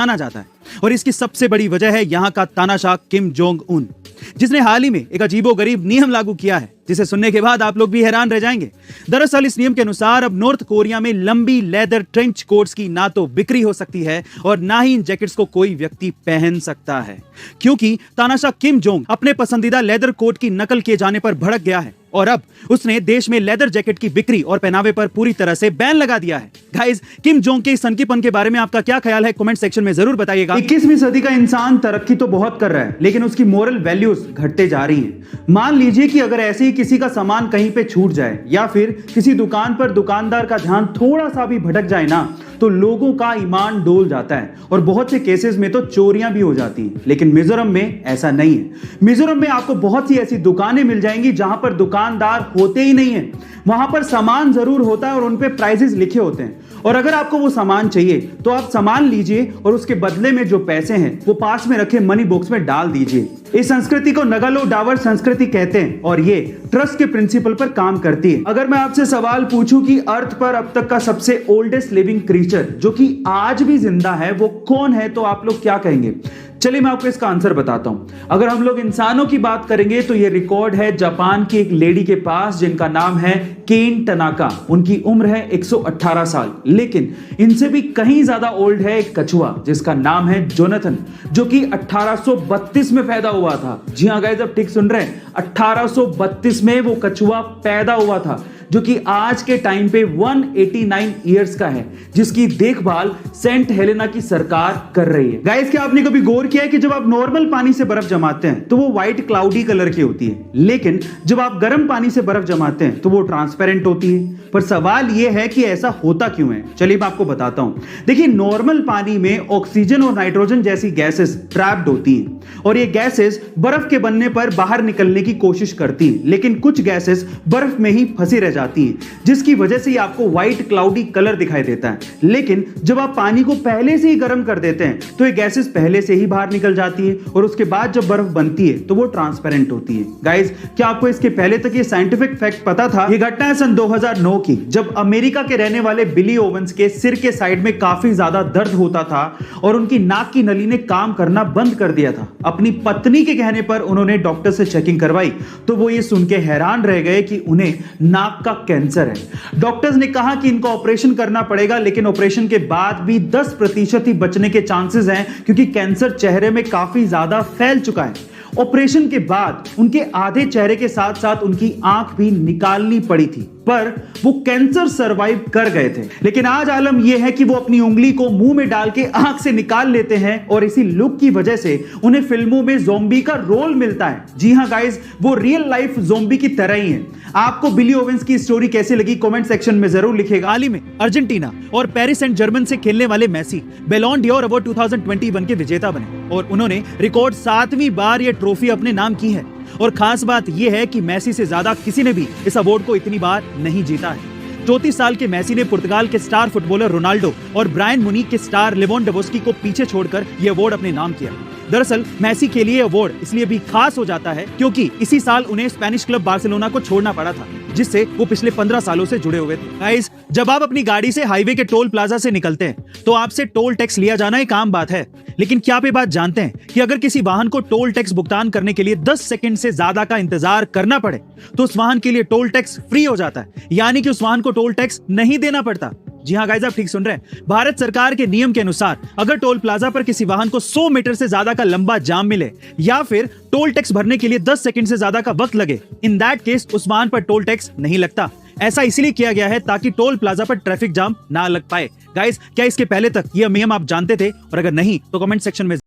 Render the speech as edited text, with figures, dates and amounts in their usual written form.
माना जाता है और इसकी सबसे बड़ी वजह है यहाँ का तानाशाह किम जोंग उन, जिसने हाल ही में एक अजीबोगरीब नियम लागू किया है जिसे सुनने के बाद आप लोग भी हैरान रह जाएंगे। दरअसल इस नियम के अनुसार अब नॉर्थ कोरिया में लंबी लेदर ट्रेंच कोट्स की ना तो बिक्री हो सकती है और ना ही इन जैकेट्स को कोई व्यक्ति पहन सकता है, क्योंकि तानाशाह किम जोंग अपने पसंदीदा लेदर कोट की नकल किए जाने पर भड़क गया है और अब उसने देश में लेदर जैकेट की बिक्री और पहनावे पर पूरी तरह से बैन लगा दिया है। गाइस, किम जोंग के इस सनकीपन के बारे में आपका क्या ख्याल है कमेंट सेक्शन में जरूर बताइएगा। 21वीं सदी का इंसान तरक्की तो बहुत कर रहा है, लेकिन उसकी मोरल वैल्यूज घटते जा रही हैं। मान लीजिए कि अगर ऐसे ही किसी का सामान कहीं पे छूट जाए या फिर किसी दुकान पर दुकानदार का ध्यान थोड़ा सा भी भटक जाए ना, तो लोगों का ईमान डोल जाता है और बहुत से केसेस में तो चोरियां भी हो जाती हैं। लेकिन मिजोरम में ऐसा नहीं है। मिजोरम में आपको बहुत सी ऐसी दुकानें मिल जाएंगी जहां पर दुकानदार होते ही नहीं है। वहां पर सामान जरूर होता है और उन पे प्राइसेस लिखे होते हैं, और अगर आपको वो सामान चाहिए तो आप सामान लीजिए और उसके बदले में जो पैसे हैं वो पास में रखे मनी बॉक्स में डाल दीजिए। इस संस्कृति को नगालो डावर संस्कृति कहते हैं और ये ट्रस्ट के प्रिंसिपल पर काम करती है। अगर मैं आपसे सवाल पूछूं कि अर्थ पर अब तक का सबसे ओल्डेस्ट लिविंग क्रीचर जो कि आज भी जिंदा है वो कौन है, तो आप लोग क्या कहेंगे? चलिए मैं आपको इसका आंसर बताता हूं। अगर हम लोग इंसानों की बात करेंगे तो ये रिकॉर्ड है जापान की एक लेडी के पास जिनका नाम है केन टनाका। उनकी उम्र है 118 साल, लेकिन इनसे भी कहीं ज्यादा ओल्ड है एक कछुआ जिसका नाम है जोनाथन, जो कि 1832 में पैदा हुआ था। जी हाँ गाइस, अब ठीक सुन रहे हैं, 1832 में वो कछुआ पैदा हुआ था, जो कि आज के टाइम पे 189 इयर्स का है, जिसकी देखभाल सेंट हेलेना की सरकार कर रही है। गाइस, क्या आपने कभी गौर किया है कि जब आप नॉर्मल पानी से बर्फ जमाते हैं तो वो व्हाइट क्लाउडी कलर की होती है, लेकिन जब आप गर्म पानी से बर्फ जमाते हैं तो वो ट्रांसपेरेंट होती है। पर सवाल यह है कि ऐसा होता क्यों है? चलिए मैं आपको बताता हूं। देखिए, नॉर्मल पानी में ऑक्सीजन और नाइट्रोजन जैसी गैसेस ट्रैप्ड होती हैं और ये गैसेस बर्फ के बनने पर बाहर निकलने की कोशिश करती हैं, लेकिन कुछ गैसेस बर्फ में ही फंसी रह जाती है, जिसकी वजह से आपको व्हाइट क्लाउडी कलर दिखाई देता है। लेकिन जब आप पानी को पहले से ही गर्म कर देते हैं तो ये गैसेस पहले से ही बाहर निकल जाती है और उसके बाद जब बर्फ बनती है तो वो ट्रांसपेरेंट होती है। गाइस, क्या आपको इसके पहले तक ये साइंटिफिक फैक्ट पता था? ये घटना है सन 2009 की, जब अमेरिका के रहने वाले बिली ओवेंस के सिर के साइड में काफी ज्यादा दर्द होता था और उनकी नाक की नली ने काम करना बंद कर दिया था। अपनी पत्नी के कहने पर उन्होंने डॉक्टर से चेकिंग करवाई तो वो ये सुन के हैरान रह गए कि उन्हें नाक का कैंसर है। डॉक्टर्स ने कहा कि इनको ऑपरेशन करना पड़ेगा, लेकिन ऑपरेशन के बाद भी 10% ही बचने के चांसेस हैं, क्योंकि कैंसर चेहरे में काफी ज्यादा फैल चुका है। ऑपरेशन के बाद उनके आधे चेहरे के साथ साथ उनकी आंख भी निकालनी पड़ी थी, पर वो कैंसर सरवाइव कर गए थे। लेकिन आज आलम यह है कि वो अपनी उंगली को मुंह में डाल के आंख से निकाल लेते हैं और इसी लुक की वजह से उन्हें फिल्मों में ज़ॉम्बी का रोल मिलता है। जी हां गाइस, वो रियल लाइफ ज़ॉम्बी की तरह ही है। आपको बिली ओवेंस की स्टोरी कैसी लगी कमेंट सेक्शन में जरूर लिखिएगा। हाल ही में अर्जेंटीना और पेरिस सेंट जर्मन से खेलने वाले मेसी बैलोन ड'ओर अवार्ड 2021 के विजेता बने और उन्होंने रिकॉर्ड 7वीं बार ये ट्रॉफी अपने नाम की है। और खास बात यह है कि मेसी से ज्यादा किसी ने भी इस अवार्ड को इतनी बार नहीं जीता है। 34 साल के मेसी ने पुर्तगाल के स्टार फुटबॉलर रोनाल्डो और ब्रायन मुनीक के स्टार लेवांडोव्स्की को पीछे छोड़कर यह अवार्ड अपने नाम किया। दरअसल मेसी के लिए अवार्ड इसलिए भी खास हो जाता है क्योंकि इसी साल उन्हें स्पेनिश क्लब बार्सिलोना को छोड़ना पड़ा था, जिससे वो पिछले 15 सालों से जुड़े हुए थे। गाइस, जब आप अपनी गाड़ी से हाईवे के टोल प्लाजा से निकलते हैं तो आपसे टोल टैक्स लिया जाना एक आम बात है, लेकिन क्या आप ये बात जानते हैं कि अगर किसी वाहन को टोल टैक्स भुगतान करने के लिए 10 सेकंड से ज्यादा का इंतजार करना पड़े तो उस वाहन के लिए टोल टैक्स फ्री हो जाता है, यानी कि उस वाहन को टोल टैक्स नहीं देना पड़ता। जी हाँ गाइस, आप ठीक सुन रहे हैं। भारत सरकार के नियम के अनुसार अगर टोल प्लाजा पर किसी वाहन को 100 मीटर से ज्यादा का लंबा जाम मिले या फिर टोल टैक्स भरने के लिए 10 सेकंड से ज्यादा का वक्त लगे, इन दैट केस उस वाहन पर टोल टैक्स नहीं लगता। ऐसा इसलिए किया गया है ताकि टोल प्लाजा पर ट्रैफिक जाम ना लग पाए। गाइस, क्या इसके पहले तक यह नियम आप जानते थे? और अगर नहीं तो कमेंट सेक्शन में